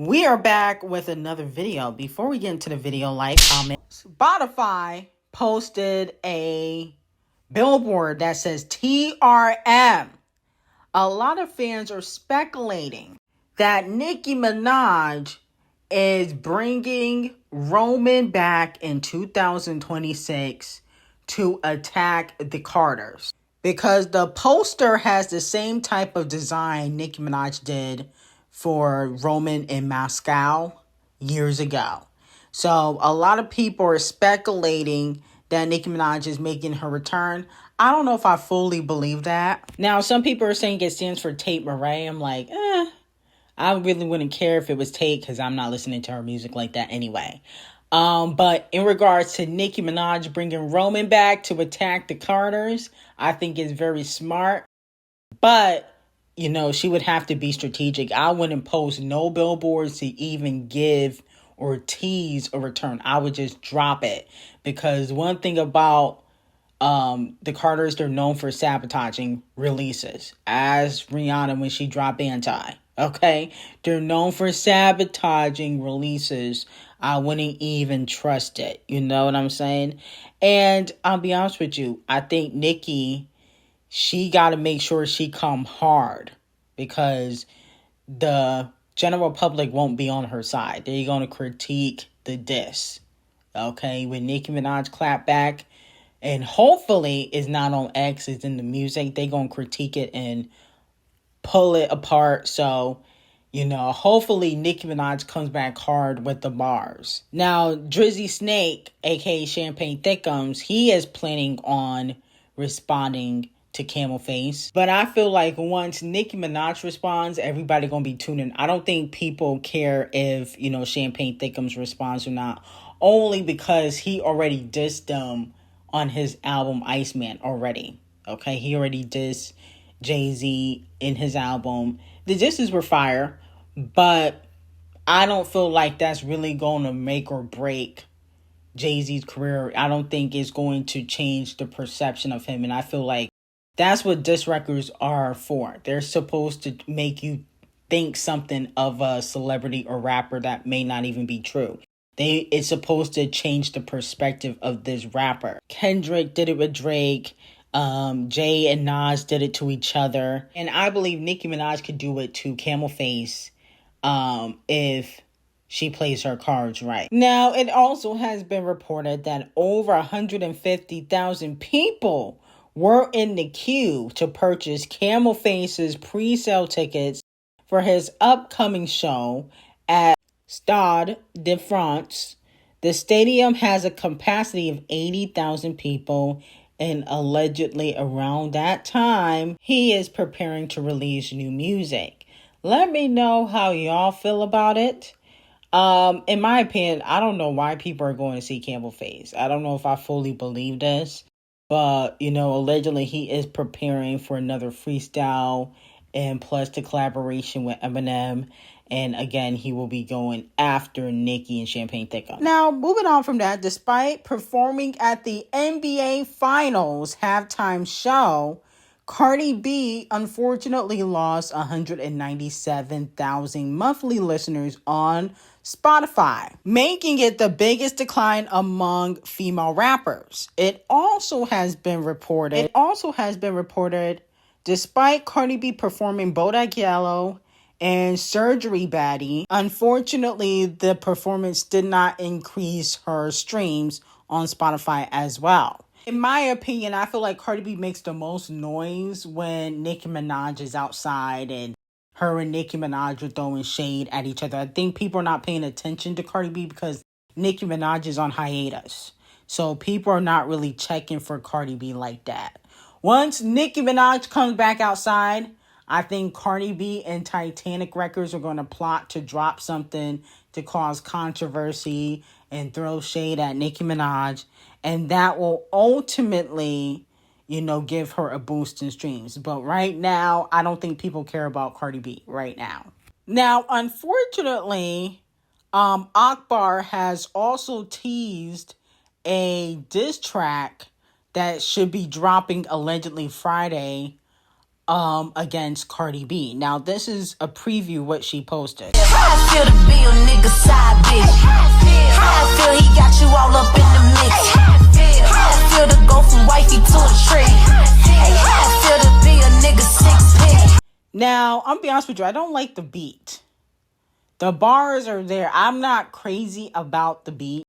We are back with another video. Before we get into the video, like, comment. Spotify posted a billboard that says TRM. A lot of fans are speculating that Nicki Minaj is bringing Roman back in 2026 to attack the Carters. Because the poster has the same type of design Nicki Minaj did for Roman in Moscow years ago. So a lot of people are speculating that Nicki Minaj is making her return. I don't know if I fully believe that. Now, some people are saying it stands for Tate Murray. I'm like, I really wouldn't care if it was Tate because I'm not listening to her music like that anyway. But in regards to Nicki Minaj bringing Roman back to attack the Carters, I think it's very smart. But, you know, she would have to be strategic. I wouldn't post no billboards to even give or tease a return. I would just drop it. Because one thing about the Carters, they're known for sabotaging releases. As Rihanna when she dropped Anti. Okay? They're known for sabotaging releases. I wouldn't even trust it. You know what I'm saying? And I'll be honest with you. I think Nicki, she got to make sure she come hard. Because the general public won't be on her side. They're going to critique the diss. Okay? When Nicki Minaj clap back, and hopefully it's not on X, it's in the music, they're going to critique it and pull it apart. So, you know, hopefully Nicki Minaj comes back hard with the bars. Now, Drizzy Snake, aka Champagne Thickums, he is planning on responding to Camel Face. But I feel like once Nicki Minaj responds, everybody gonna be tuning. I don't think people care if, you know, Champagne Thickums responds or not. Only because he already dissed them on his album Iceman already. Okay, he already dissed Jay-Z in his album. The disses were fire, but I don't feel like that's really going to make or break Jay-Z's career. I don't think it's going to change the perception of him. And I feel like that's what diss records are for. They're supposed to make you think something of a celebrity or rapper that may not even be true. It's supposed to change the perspective of this rapper. Kendrick did it with Drake. Jay and Nas did it to each other. And I believe Nicki Minaj could do it to Camel Face if she plays her cards right. Now, it also has been reported that over 150,000 people were in the queue to purchase Camel Face's pre-sale tickets for his upcoming show at Stade de France. The stadium has a capacity of 80,000 people, and allegedly around that time, he is preparing to release new music. Let me know how y'all feel about it. In my opinion, I don't know why people are going to see Camel Face. I don't know if I fully believe this, but, you know, allegedly he is preparing for another freestyle and plus the collaboration with Eminem. And again, he will be going after Nicki and Champagne Thickums. Now, moving on from that, despite performing at the NBA Finals halftime show, Cardi B unfortunately lost 197,000 monthly listeners on Spotify, making it the biggest decline among female rappers. It also has been reported, despite Cardi B performing Bodak Yellow and Surgery Baddie, unfortunately, the performance did not increase her streams on Spotify as well. In my opinion, I feel like Cardi B makes the most noise when Nicki Minaj is outside and her and Nicki Minaj are throwing shade at each other. I think people are not paying attention to Cardi B because Nicki Minaj is on hiatus. So people are not really checking for Cardi B like that. Once Nicki Minaj comes back outside, I think Cardi B and Titanic Records are going to plot to drop something to cause controversy and throw shade at Nicki Minaj. And that will ultimately, you know, give her a boost in streams. But right now, I don't think people care about Cardi B right now. Now, unfortunately, Akbar has also teased a diss track that should be dropping allegedly Friday against Cardi B. Now, this is a preview what she posted. How I feel to be a nigga side bitch. How I feel he got you all up in the mix. How I feel to go from wifey to a tree. How I feel to be a nigga six pick. Now, I'm be honest with you, I don't like the beat. The bars are there. I'm not crazy about the beat.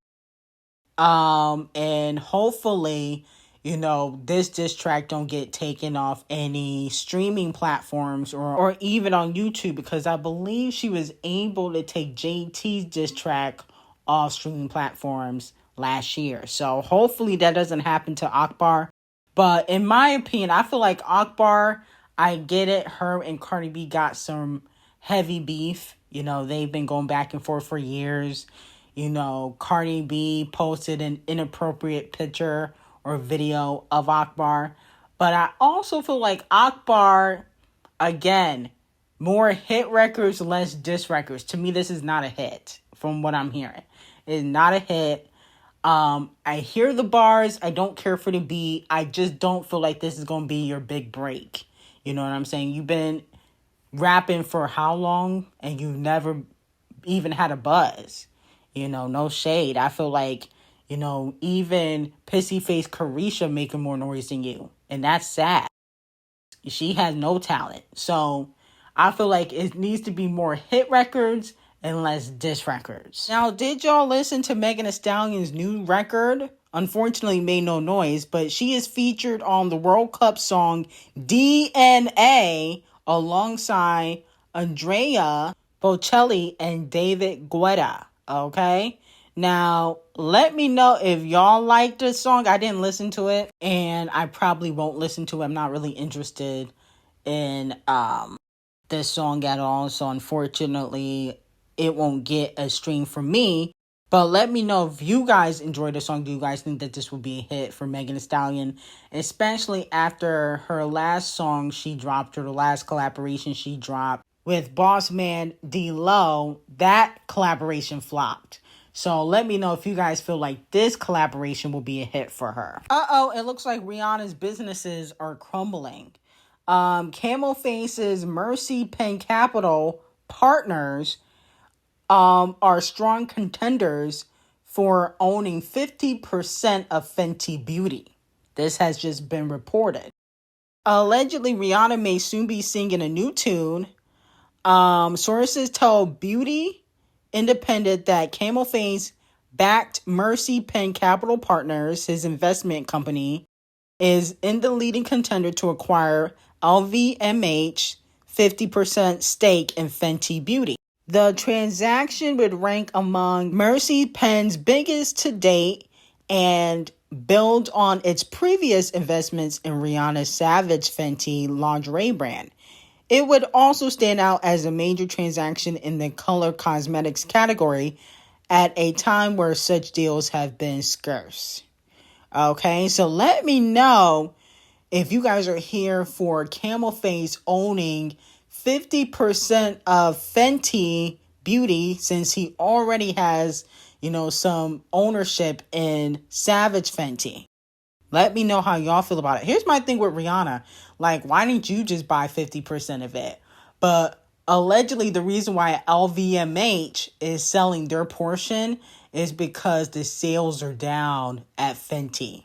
And hopefully, this diss track don't get taken off any streaming platforms or even on YouTube, because I believe she was able to take JT's diss track off streaming platforms last year. So hopefully that doesn't happen to Akbar. But in my opinion, I feel like Akbar, I get it. Her and Cardi B got some heavy beef. They've been going back and forth for years. Cardi B posted an inappropriate picture or video of Akbar. But I also feel like Akbar, again, more hit records, less diss records. To me, this is not a hit from what I'm hearing. It's not a hit. I hear the bars. I don't care for the beat. I just don't feel like this is going to be your big break. You know what I'm saying? You've been rapping for how long? And you've never even had a buzz. No shade. I feel like, even pissy face Carisha making more noise than you. And that's sad. She has no talent. So I feel like it needs to be more hit records and less diss records. Now, did y'all listen to Megan Thee Stallion's new record? Unfortunately, made no noise, but she is featured on the World Cup song DNA alongside Andrea Bocelli and David Guetta. Okay? Now, let me know if y'all like this song. I didn't listen to it, and I probably won't listen to it. I'm not really interested in this song at all, so unfortunately, it won't get a stream from me. But let me know if you guys enjoy the song. Do you guys think that this will be a hit for Megan Thee Stallion? Especially after her last song she dropped, or the last collaboration she dropped with Boss Man D-Lo. That collaboration flopped. So let me know if you guys feel like this collaboration will be a hit for her. It looks like Rihanna's businesses are crumbling. Camel Face's Mercy Pen Capital partners are strong contenders for owning 50% of Fenty Beauty. This has just been reported. Allegedly, Rihanna may soon be singing a new tune. Sources tell Beauty Independent that Camel Face backed Mercy Pen Capital Partners, his investment company, is in the leading contender to acquire LVMH 50% stake in Fenty Beauty. The transaction would rank among Mercy Pen's biggest to date and build on its previous investments in Rihanna's Savage Fenty lingerie brand. It would also stand out as a major transaction in the color cosmetics category at a time where such deals have been scarce. Okay, so let me know if you guys are here for Camel Face owning 50% of Fenty Beauty, since he already has, some ownership in Savage Fenty. Let me know how y'all feel about it. Here's my thing with Rihanna. Like, why didn't you just buy 50% of it? But allegedly, the reason why LVMH is selling their portion is because the sales are down at Fenty.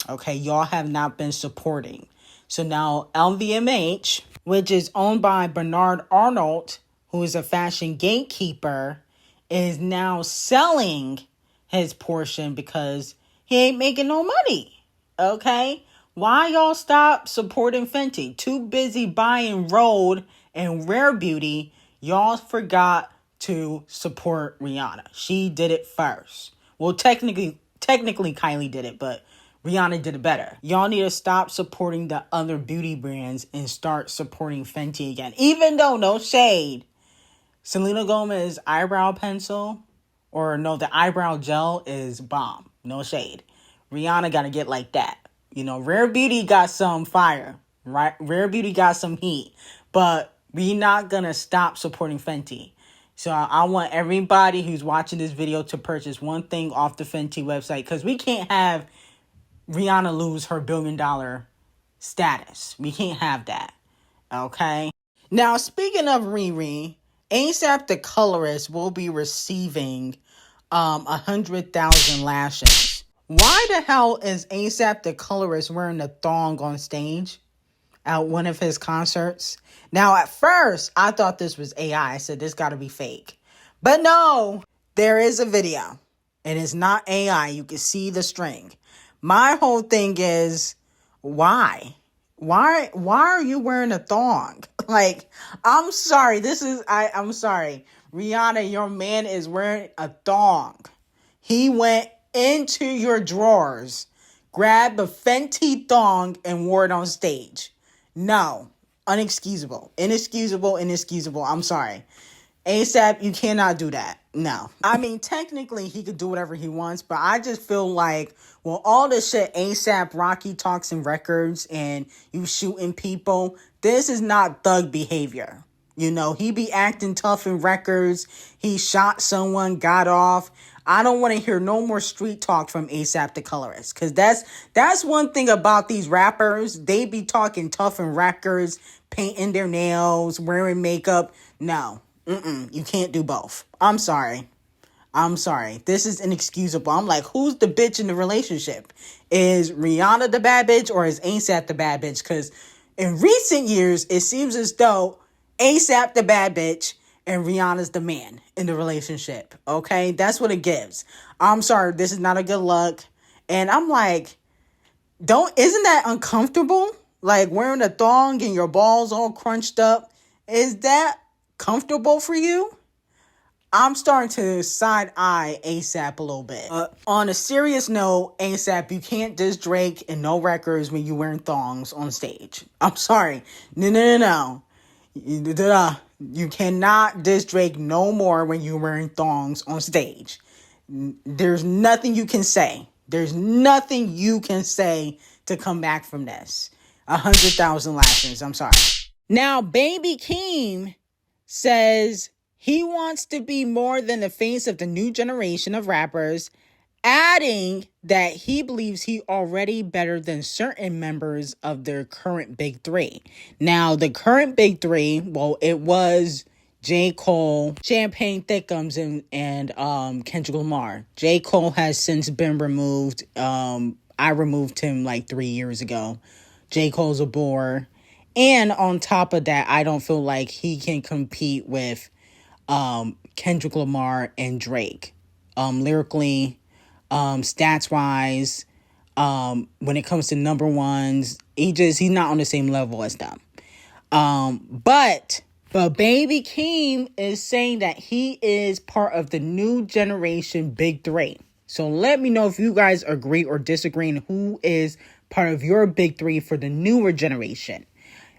Okay, y'all have not been supporting. So now LVMH, which is owned by Bernard Arnault, who is a fashion gatekeeper, is now selling his portion because he ain't making no money. Okay? Why y'all stop supporting Fenty? Too busy buying Rhode and Rare Beauty, y'all forgot to support Rihanna. She did it first. Well, technically Kylie did it, but Rihanna did it better. Y'all need to stop supporting the other beauty brands and start supporting Fenty again. Even though, no shade, Selena Gomez's eyebrow pencil, the eyebrow gel is bomb. No shade. Rihanna got to get like that. Rare Beauty got some fire, right? Rare Beauty got some heat. But we're not going to stop supporting Fenty. So I want everybody who's watching this video to purchase one thing off the Fenty website, because we can't have Rihanna lose her $1 billion status. We can't have that. Okay? Now, speaking of Riri, ASAP the colorist will be receiving 100,000 lashes. Why the hell is ASAP the colorist wearing a thong on stage at one of his concerts? Now, at first, I thought this was AI. I said, this got to be fake. But no, there is a video. And it's not AI. You can see the string. My whole thing is, why? Why are you wearing a thong? Like, I'm sorry. I'm sorry. Rihanna, your man is wearing a thong. He went into your drawers, grabbed a Fenty thong, and wore it on stage. No. Unexcusable. Inexcusable. I'm sorry. ASAP, you cannot do that. No. I mean, technically, he could do whatever he wants, but I just feel like, well, all this shit ASAP Rocky talks in records and you shooting people, this is not thug behavior. You know, he be acting tough in records. He shot someone, got off. I don't want to hear no more street talk from ASAP the colorist. Because that's one thing about these rappers. They be talking tough in records, painting their nails, wearing makeup. No. You can't do both. I'm sorry. This is inexcusable. I'm like, who's the bitch in the relationship? Is Rihanna the bad bitch or is ASAP the bad bitch? Because in recent years, it seems as though ASAP the bad bitch and Rihanna's the man in the relationship. Okay? That's what it gives. I'm sorry. This is not a good look. And I'm like, isn't that uncomfortable? Like wearing a thong and your balls all crunched up. Is that comfortable for you? I'm starting to side-eye ASAP a little bit. On a serious note, ASAP, you can't diss Drake and no records when you wearing thongs on stage. I'm sorry. No. You cannot diss Drake no more when you're wearing thongs on stage. There's nothing you can say. There's nothing you can say to come back from this. 100,000 lashes. I'm sorry. Now, Baby Keem says he wants to be more than the face of the new generation of rappers, adding that he believes he already better than certain members of their current big three. Now, the current big three, well, it was J. Cole, Champagne Thickums, and Kendrick Lamar. J. Cole has since been removed. I removed him like 3 years ago. J. Cole's a bore. And on top of that, I don't feel like he can compete with Kendrick Lamar and Drake. Lyrically, stats wise, when it comes to number ones, he's not on the same level as them. But Baby Keem is saying that he is part of the new generation big three. So let me know if you guys agree or disagree and who is part of your big three for the newer generation.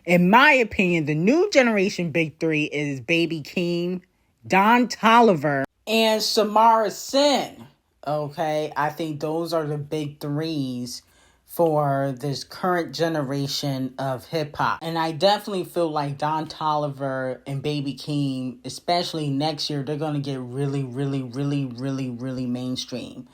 In my opinion, the new generation big three is Baby Keem, Don Toliver, and Samara Sin. Okay, I think those are the big threes for this current generation of hip-hop. And I definitely feel like Don Toliver and Baby Keem, especially next year, they're going to get really, really, really, really, really mainstream.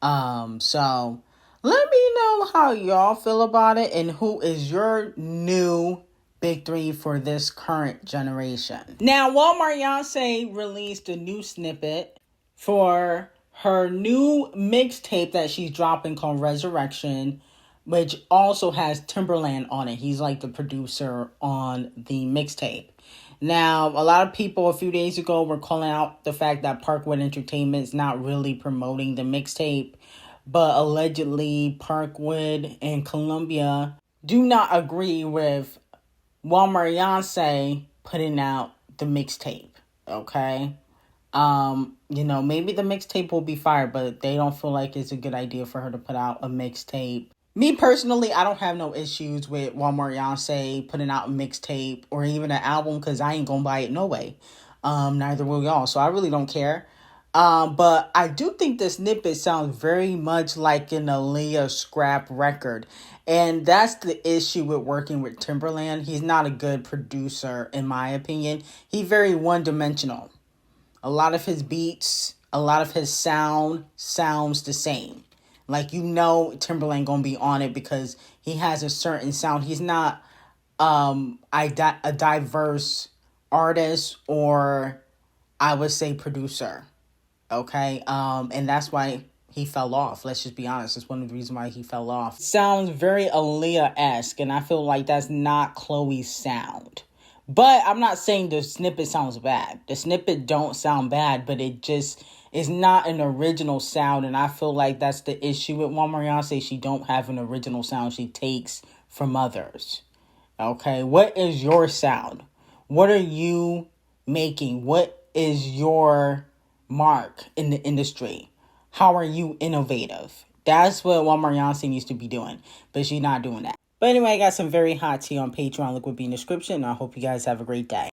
So let me know how y'all feel about it and who is your new big three for this current generation. Now, Walmart Beyonce released a new snippet for her new mixtape that she's dropping called Resurrection, which also has Timberland on it. He's like the producer on the mixtape. Now, a lot of people a few days ago were calling out the fact that Parkwood Entertainment's not really promoting the mixtape, but allegedly Parkwood and Columbia do not agree with Walmart Beyonce putting out the mixtape, okay? Maybe the mixtape will be fired, but they don't feel like it's a good idea for her to put out a mixtape. Me personally, I don't have no issues with Walmart Beyonce putting out a mixtape or even an album because I ain't gonna buy it no way. Neither will y'all, so I really don't care. But I do think the snippet sounds very much like an Aaliyah scrap record. And that's the issue with working with Timberland. He's not a good producer, in my opinion. He's very one-dimensional. A lot of his beats, a lot of his sounds the same. Like, Timberland gonna be on it because he has a certain sound. He's not a diverse artist, or I would say producer. Okay, and that's why he fell off. Let's just be honest. It's one of the reasons why he fell off. It sounds very Aaliyah-esque, and I feel like that's not Chloe's sound. But I'm not saying the snippet sounds bad. The snippet don't sound bad, but it just is not an original sound, and I feel like that's the issue with Omarion. She don't have an original sound. She takes from others. Okay, what is your sound? What are you making? What is your mark in the industry? How are you innovative? That's what Omarion used to be doing, but she's not doing that. But anyway, I got some very hot tea on Patreon. Link will be in the description. I hope you guys have a great day.